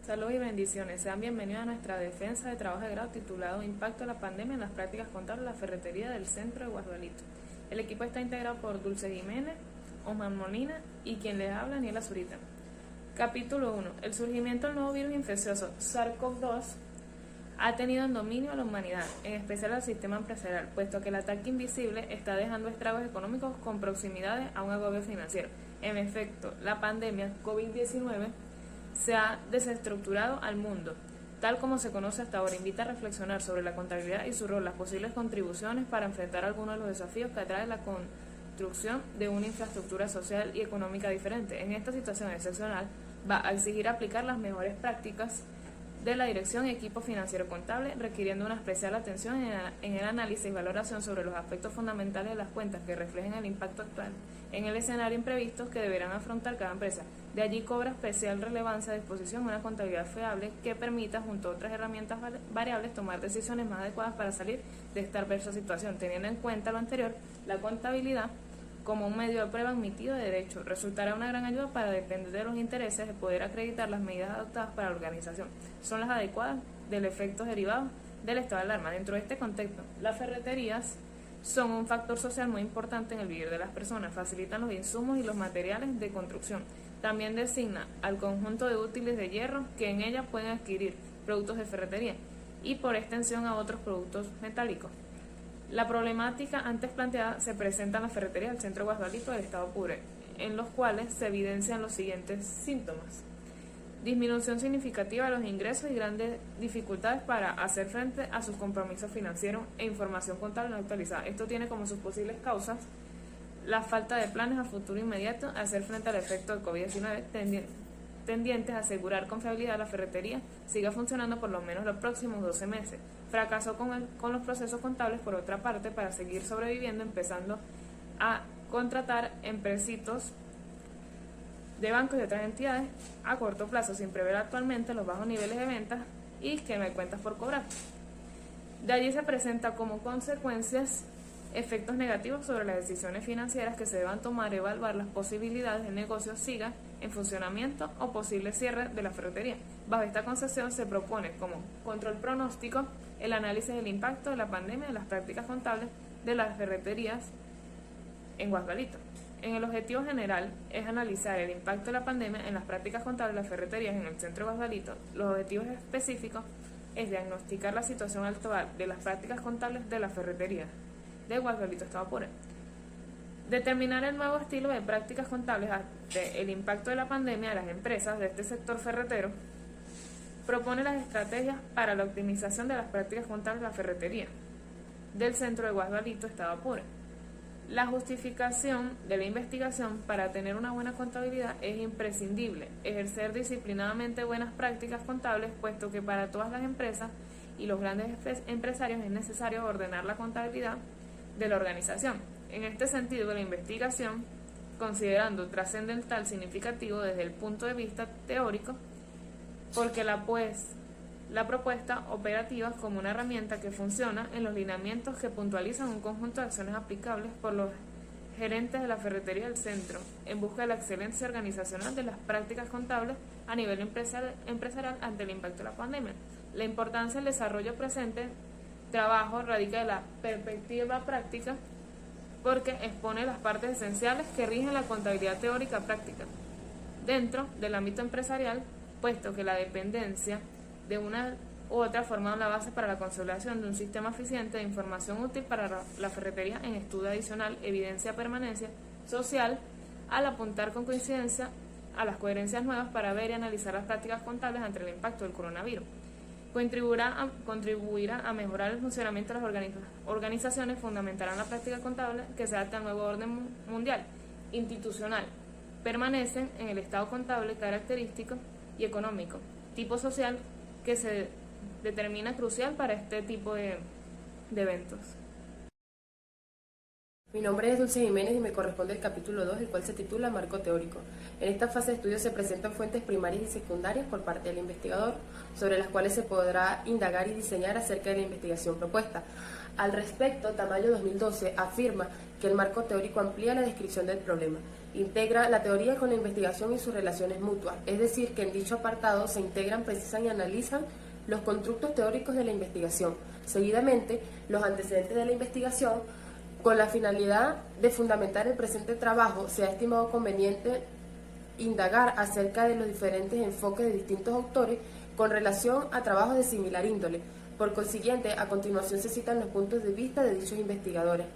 Saludos y bendiciones. Sean bienvenidos a nuestra defensa de trabajo de grado titulado Impacto de la pandemia en las prácticas contables de la ferretería del centro de Guasdualito. El equipo está integrado por Dulce Jiménez, Osman Molina y quien les habla, Daniela Zurita. Capítulo 1. El surgimiento del nuevo virus infeccioso SARS-CoV-2 ha tenido en dominio a la humanidad, en especial al sistema empresarial, puesto que el ataque invisible está dejando estragos económicos con proximidades a un agobio financiero. En efecto, la pandemia COVID-19 se ha desestructurado al mundo, tal como se conoce hasta ahora. Invita a reflexionar sobre la contabilidad y su rol, las posibles contribuciones para enfrentar algunos de los desafíos que atrae la construcción de una infraestructura social y económica diferente. En esta situación excepcional, va a exigir aplicar las mejores prácticas de la dirección y equipo financiero contable, requiriendo una especial atención en el análisis y valoración sobre los aspectos fundamentales de las cuentas que reflejen el impacto actual en el escenario imprevisto que deberán afrontar cada empresa. De allí cobra especial relevancia a disposición una contabilidad fiable que permita, junto a otras herramientas variables, tomar decisiones más adecuadas para salir de esta adversa situación. Teniendo en cuenta lo anterior, la contabilidad como un medio de prueba admitido de derecho resultará una gran ayuda para depender de los intereses de poder acreditar las medidas adoptadas para la organización. Son las adecuadas del efecto derivado del estado de alarma. Dentro de este contexto, las ferreterías son un factor social muy importante en el vivir de las personas, facilitan los insumos y los materiales de construcción. También designa al conjunto de útiles de hierro que en ella pueden adquirir productos de ferretería y por extensión a otros productos metálicos. La problemática antes planteada se presenta en la ferretería del centro de Guasdualito del estado Apure, en los cuales se evidencian los siguientes síntomas: disminución significativa de los ingresos y grandes dificultades para hacer frente a sus compromisos financieros e información contable no actualizada. Esto tiene como sus posibles causas la falta de planes a futuro inmediato a hacer frente al efecto del COVID-19, tendientes a asegurar confiabilidad de la ferretería siga funcionando por lo menos los próximos 12 meses. Fracaso con los procesos contables, por otra parte, para seguir sobreviviendo, empezando a contratar empresitos de bancos y otras entidades a corto plazo, sin prever actualmente los bajos niveles de ventas y que no hay cuentas por cobrar. De allí se presenta como consecuencias efectos negativos sobre las decisiones financieras que se deban tomar, evaluar las posibilidades del negocio siga en funcionamiento o posible cierre de la ferretería. Bajo esta concepción se propone como control pronóstico el análisis del impacto de la pandemia en las prácticas contables de las ferreterías en Guasdualito. En el objetivo general es analizar el impacto de la pandemia en las prácticas contables de las ferreterías en el centro de Guasdualito. Los objetivos específicos es diagnosticar la situación actual de las prácticas contables de las ferreterías de Guasdualito, estado Apure. Determinar el nuevo estilo de prácticas contables ante el impacto de la pandemia a las empresas de este sector ferretero. Propone las estrategias para la optimización de las prácticas contables de la ferretería del centro de Guasdualito, estado Apure. La justificación de la investigación: para tener una buena contabilidad es imprescindible ejercer disciplinadamente buenas prácticas contables, puesto que para todas las empresas y los grandes empresarios es necesario ordenar la contabilidad de la organización. En este sentido, la investigación, considerando trascendental significativo desde el punto de vista teórico, porque la propuesta operativa como una herramienta que funciona en los lineamientos que puntualizan un conjunto de acciones aplicables por los gerentes de la ferretería del centro en busca de la excelencia organizacional de las prácticas contables a nivel empresarial ante el impacto de la pandemia. La importancia del desarrollo presente trabajo radica en la perspectiva práctica, porque expone las partes esenciales que rigen la contabilidad teórica práctica dentro del ámbito empresarial, puesto que la dependencia de una u otra forman la base para la consolidación de un sistema eficiente de información útil para la ferretería. En estudio adicional evidencia permanencia social al apuntar con coincidencia a las coherencias nuevas para ver y analizar las prácticas contables ante el impacto del coronavirus. Contribuirá a mejorar el funcionamiento de las organizaciones, fundamentarán la práctica contable que se adapte al nuevo orden mundial, institucional, permanecen en el estado contable característico y económico, tipo social que se determina crucial para este tipo de eventos. Mi nombre es Dulce Jiménez y me corresponde el capítulo 2, el cual se titula Marco Teórico. En esta fase de estudio se presentan fuentes primarias y secundarias por parte del investigador, sobre las cuales se podrá indagar y diseñar acerca de la investigación propuesta. Al respecto, Tamayo 2012 afirma que el marco teórico amplía la descripción del problema. Integra la teoría con la investigación y sus relaciones mutuas, es decir, que en dicho apartado se integran, precisan y analizan los constructos teóricos de la investigación, seguidamente los antecedentes de la investigación, con la finalidad de fundamentar el presente trabajo. Se ha estimado conveniente indagar acerca de los diferentes enfoques de distintos autores con relación a trabajos de similar índole. Por consiguiente, a continuación se citan los puntos de vista de dichos investigadores.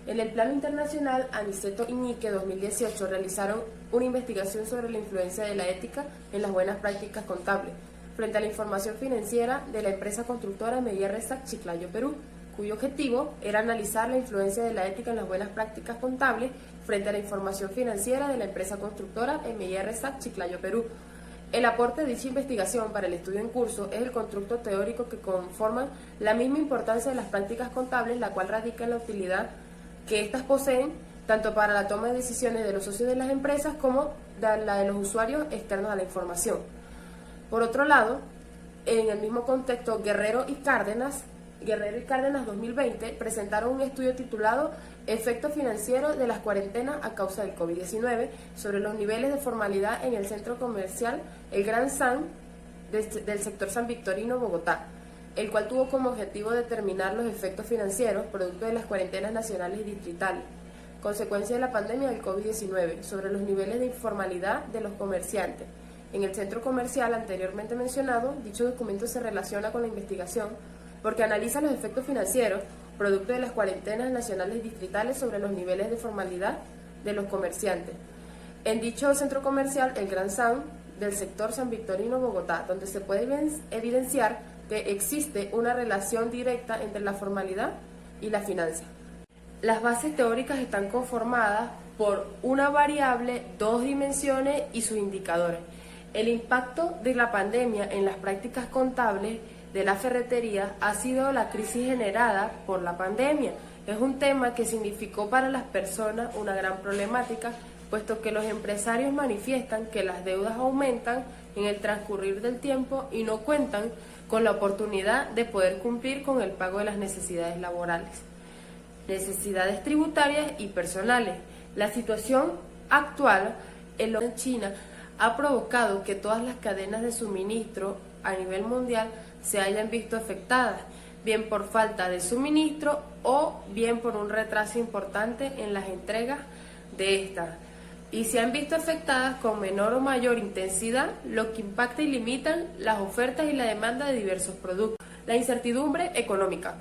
En el plano internacional, Aniceto y Ñique, 2018, realizaron una investigación sobre la influencia de la ética en las buenas prácticas contables, frente a la información financiera de la empresa constructora M.I.R. SAC Chiclayo, Perú, cuyo objetivo era analizar la influencia de la ética en las buenas prácticas contables frente a la información financiera de la empresa constructora M.I.R. SAC Chiclayo, Perú. El aporte de dicha investigación para el estudio en curso es el constructo teórico que conforman la misma importancia de las prácticas contables, la cual radica en la utilidad que éstas poseen tanto para la toma de decisiones de los socios de las empresas como la de los usuarios externos a la información. Por otro lado, en el mismo contexto, Guerrero y Cárdenas 2020 presentaron un estudio titulado Efecto financiero de las cuarentenas a causa del COVID-19 sobre los niveles de formalidad en el centro comercial El Gran San del sector San Victorino, Bogotá, el cual tuvo como objetivo determinar los efectos financieros producto de las cuarentenas nacionales y distritales, consecuencia de la pandemia del COVID-19, sobre los niveles de informalidad de los comerciantes. En el centro comercial anteriormente mencionado, dicho documento se relaciona con la investigación porque analiza los efectos financieros producto de las cuarentenas nacionales y distritales sobre los niveles de formalidad de los comerciantes. En dicho centro comercial, el Gran San del sector San Victorino, Bogotá, donde se puede evidenciar que existe una relación directa entre la formalidad y la finanza. Las bases teóricas están conformadas por una variable, dos dimensiones y sus indicadores. El impacto de la pandemia en las prácticas contables de la ferretería ha sido la crisis generada por la pandemia. Es un tema que significó para las personas una gran problemática, puesto que los empresarios manifiestan que las deudas aumentan en el transcurrir del tiempo y no cuentan con la oportunidad de poder cumplir con el pago de las necesidades laborales, necesidades tributarias y personales. La situación actual en China ha provocado que todas las cadenas de suministro a nivel mundial se hayan visto afectadas, bien por falta de suministro o bien por un retraso importante en las entregas de estas, y se han visto afectadas con menor o mayor intensidad, lo que impacta y limitan las ofertas y la demanda de diversos productos. La incertidumbre económica.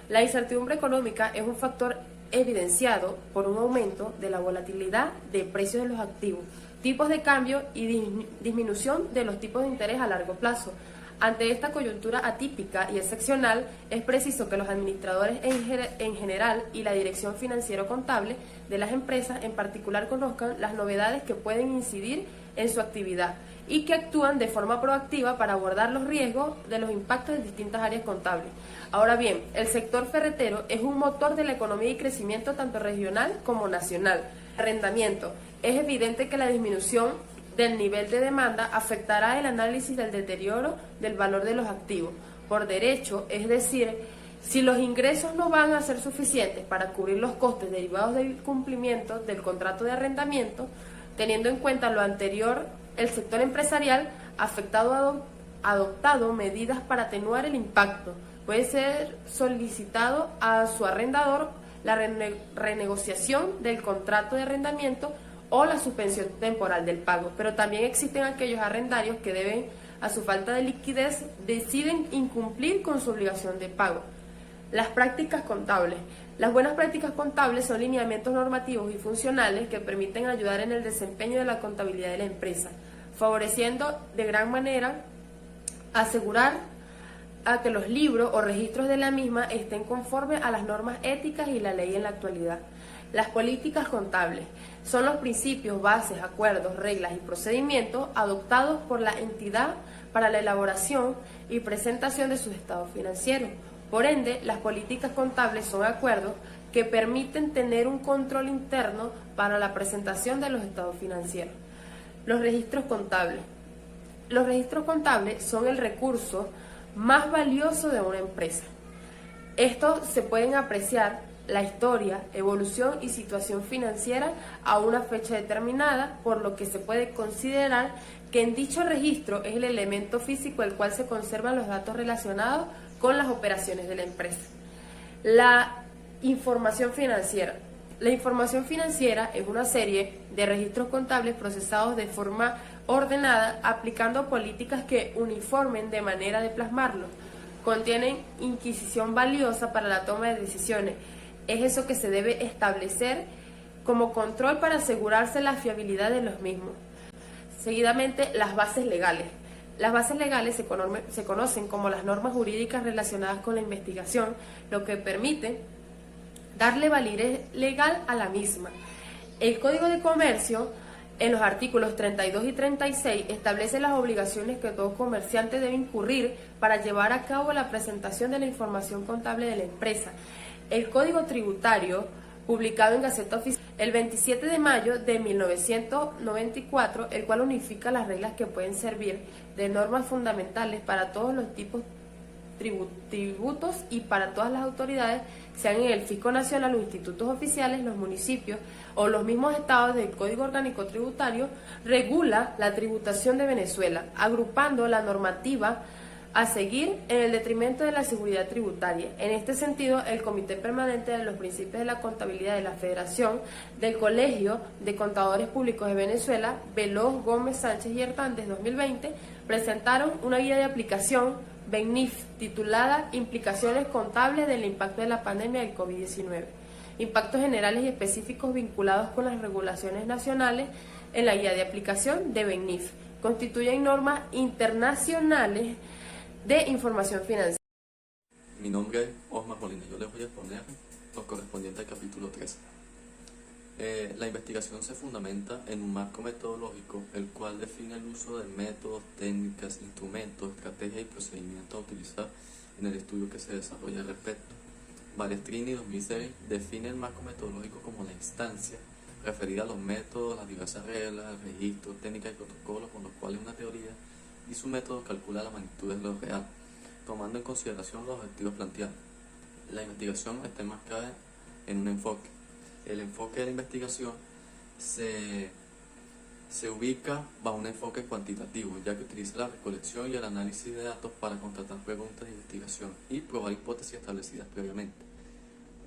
La incertidumbre económica es un factor evidenciado por un aumento de la volatilidad de precios de los activos, tipos de cambio y disminución de los tipos de interés a largo plazo. Ante esta coyuntura atípica y excepcional, es preciso que los administradores en general y la dirección financiero-contable de las empresas en particular conozcan las novedades que pueden incidir en su actividad y que actúan de forma proactiva para abordar los riesgos de los impactos en distintas áreas contables. Ahora bien, el sector ferretero es un motor de la economía y crecimiento tanto regional como nacional. Arrendamiento. Es evidente que la disminución del nivel de demanda afectará el análisis del deterioro del valor de los activos por derecho, es decir, si los ingresos no van a ser suficientes para cubrir los costes derivados del cumplimiento del contrato de arrendamiento. Teniendo en cuenta lo anterior, el sector empresarial afectado ha adoptado medidas para atenuar el impacto. Puede ser solicitado a su arrendador la renegociación del contrato de arrendamiento o la suspensión temporal del pago, pero también existen aquellos arrendarios que a su falta de liquidez, deciden incumplir con su obligación de pago. Las prácticas contables. Las buenas prácticas contables son lineamientos normativos y funcionales que permiten ayudar en el desempeño de la contabilidad de la empresa, favoreciendo de gran manera asegurar a que los libros o registros de la misma estén conformes a las normas éticas y la ley en la actualidad. Las políticas contables son los principios, bases, acuerdos, reglas y procedimientos adoptados por la entidad para la elaboración y presentación de sus estados financieros. Por ende, las políticas contables son acuerdos que permiten tener un control interno para la presentación de los estados financieros. Los registros contables. Los registros contables son el recurso más valioso de una empresa. Estos se pueden apreciar la historia, evolución y situación financiera a una fecha determinada, por lo que se puede considerar que en dicho registro es el elemento físico el cual se conservan los datos relacionados con las operaciones de la empresa. La información financiera. La información financiera es una serie de registros contables procesados de forma ordenada, aplicando políticas que uniformen de manera de plasmarlos. Contienen inquisición valiosa para la toma de decisiones. Es eso que se debe establecer como control para asegurarse la fiabilidad de los mismos. Seguidamente, las bases legales. Las bases legales se conocen como las normas jurídicas relacionadas con la investigación, lo que permite darle validez legal a la misma. El Código de Comercio, en los artículos 32 y 36, establece las obligaciones que todo comerciante debe incurrir para llevar a cabo la presentación de la información contable de la empresa. El Código Tributario, publicado en Gaceta Oficial el 27 de mayo de 1994, el cual unifica las reglas que pueden servir de normas fundamentales para todos los tipos tributos y para todas las autoridades, sean en el Fisco Nacional, los institutos oficiales, los municipios o los mismos estados del Código Orgánico Tributario, regula la tributación de Venezuela, agrupando la normativa a seguir en el detrimento de la seguridad tributaria. En este sentido, el Comité Permanente de los Principios de la Contabilidad de la Federación del Colegio de Contadores Públicos de Venezuela, Veloz, Gómez, Sánchez y Hernández 2020, presentaron una guía de aplicación BENIF titulada Implicaciones contables del impacto de la pandemia del COVID-19. Impactos generales y específicos vinculados con las regulaciones nacionales en la guía de aplicación de BENIF. Constituyen normas internacionales de información financiera. Mi nombre es Osmar Molina. Yo les voy a exponer lo correspondiente al capítulo 3. La investigación se fundamenta en un marco metodológico, el cual define el uso de métodos, técnicas, instrumentos, estrategias y procedimientos a utilizar en el estudio que se desarrolla al respecto. Balestrini 2006 define el marco metodológico como la instancia referida a los métodos, las diversas reglas, registros, técnicas y protocolos con los cuales una teoría y su método calcula la magnitud de lo real, tomando en consideración los objetivos planteados. La investigación está enmarcada en un enfoque. El enfoque de la investigación se ubica bajo un enfoque cuantitativo, ya que utiliza la recolección y el análisis de datos para constatar preguntas de investigación y probar hipótesis establecidas previamente.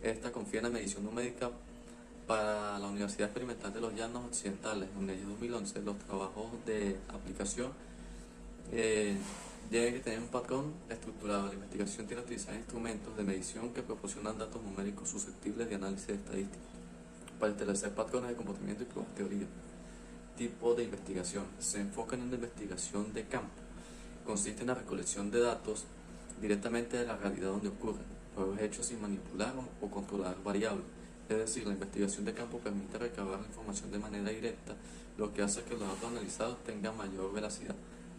Esta confía en la medición numérica. Para la Universidad Experimental de los Llanos Occidentales, en el año 2011, los trabajos de aplicación deben que tener un patrón estructurado. La investigación tiene que utilizar instrumentos de medición que proporcionan datos numéricos susceptibles de análisis estadístico para establecer patrones de comportamiento y probar teoría. Tipo de investigación. Se enfoca en una investigación de campo. Consiste en la recolección de datos directamente de la realidad donde ocurren, pruebas hechos sin manipular o controlar variables. Es decir, la investigación de campo permite recabar la información de manera directa, lo que hace que los datos analizados tengan mayor veracidad.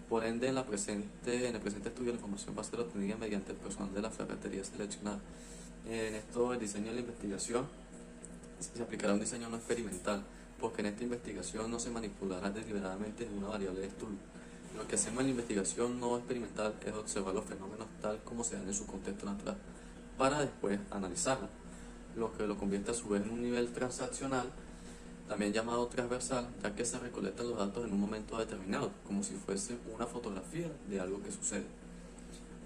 Por ende, en el presente estudio, la información va a ser obtenida mediante el personal de la ferretería seleccionada. En esto, el diseño de la investigación se aplicará un diseño no experimental, porque en esta investigación no se manipulará deliberadamente ninguna variable de estudio. Lo que hacemos en la investigación no experimental es observar los fenómenos tal como se dan en su contexto natural, para después analizarlos, lo que lo convierte a su vez en un nivel transaccional, también llamado transversal, ya que se recolectan los datos en un momento determinado, como si fuese una fotografía de algo que sucede.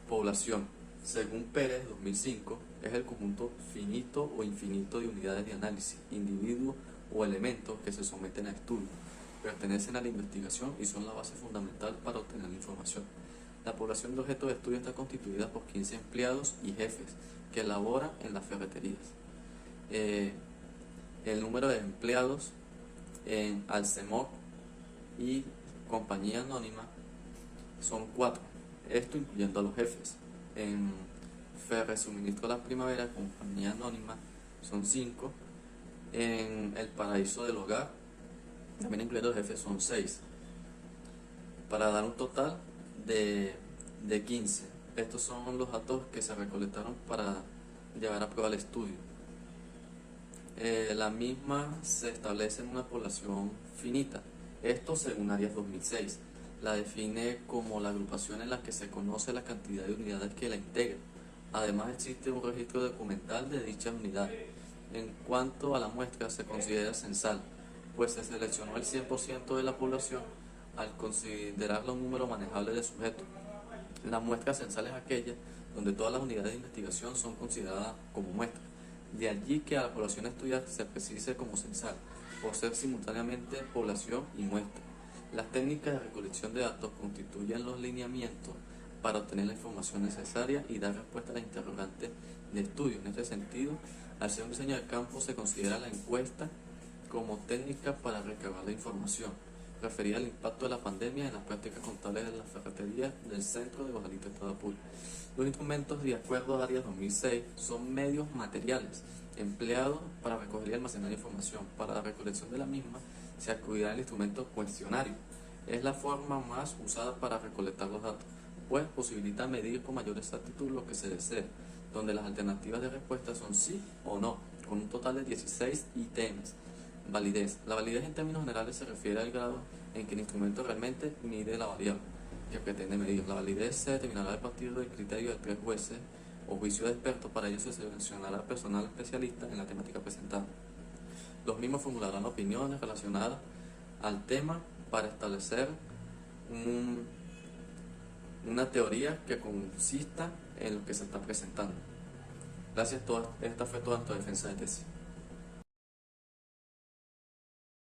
Población. Según Pérez 2005, es el conjunto finito o infinito de unidades de análisis, individuos o elementos que se someten a estudio, pertenecen a la investigación y son la base fundamental para obtener la información. La población de objeto de estudio está constituida por 15 empleados y jefes que laboran en las ferreterías. El número de empleados en Alcemor y compañía anónima son 4, esto incluyendo a los jefes. En Ferre Suministro La Primavera, compañía anónima, son 5. En El Paraíso del Hogar, también incluyendo los jefes, son 6, para dar un total de 15. Estos son los datos que se recolectaron para llevar a prueba el estudio. La misma se establece en una población finita, esto según Arias 2006. La define como la agrupación en la que se conoce la cantidad de unidades que la integran. Además existe un registro documental de dichas unidades. En cuanto a la muestra, se considera censal, pues se seleccionó el 100% de la población al considerarla un número manejable de sujetos. La muestra censal es aquella donde todas las unidades de investigación son consideradas como muestras. De allí que a la población a estudiar se precise como censal, por ser simultáneamente población y muestra. Las técnicas de recolección de datos constituyen los lineamientos para obtener la información necesaria y dar respuesta a las interrogantes de estudio. En este sentido, al ser un diseño de campo, se considera la encuesta como técnica para recabar la información referida al impacto de la pandemia en las prácticas contables de la ferretería del centro de Guadalito, Estado Apure. Los instrumentos, de acuerdo a Arias 2006, son medios materiales empleados para recoger y almacenar información. Para la recolección de la misma se acudirá al instrumento cuestionario. Es la forma más usada para recolectar los datos, pues posibilita medir con mayor exactitud lo que se desea, donde las alternativas de respuesta son sí o no, con un total de 16 ítems. Validez. La validez en términos generales se refiere al grado en que el instrumento realmente mide la variable que pretende medir. La validez se determinará a partir del criterio de 3 jueces o juicio de expertos. Para ello se seleccionará personal especialista en la temática presentada. Los mismos formularán opiniones relacionadas al tema para establecer una teoría que consista en lo que se está presentando. Gracias, esta fue toda nuestra defensa de tesis.